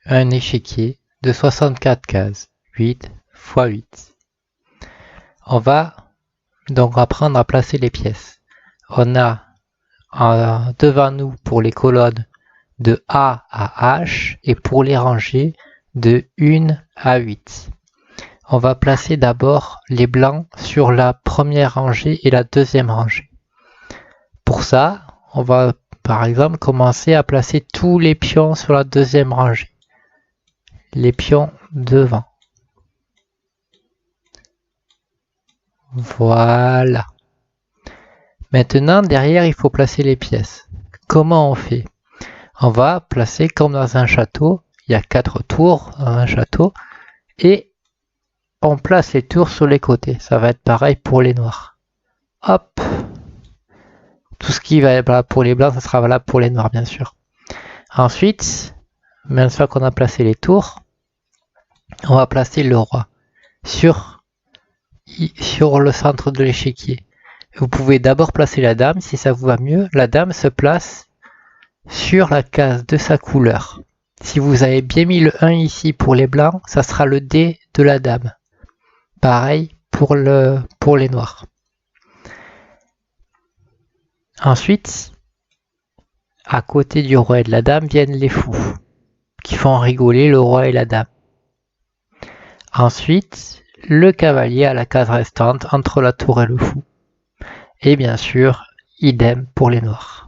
un échiquier de 64 cases, 8 x 8. On va donc apprendre à placer les pièces. On a devant nous pour les colonnes de A à H et pour les rangées de 1 à 8. On va placer d'abord les blancs sur la première rangée et la deuxième rangée. Pour ça, on va par exemple commencer à placer tous les pions sur la deuxième rangée. Les pions devant. Voilà. Maintenant, derrière, il faut placer les pièces. Comment on fait? On va placer comme dans un château. Il y a 4 tours dans un château. Et on place les tours sur les côtés. Ça va être pareil pour les noirs. Hop. Tout ce qui va être valable pour les blancs, ça sera valable pour les noirs, bien sûr. Ensuite, une fois qu'on a placé les tours, on va placer le roi sur le centre de l'échiquier. Vous pouvez d'abord placer la dame, si ça vous va mieux. La dame se place sur la case de sa couleur. Si vous avez bien mis le 1 ici pour les blancs, ça sera le dé de la dame. Pareil pour les noirs. Ensuite, à côté du roi et de la dame viennent les fous, qui font rigoler le roi et la dame. Ensuite, le cavalier à la case restante entre la tour et le fou. Et bien sûr, idem pour les noirs.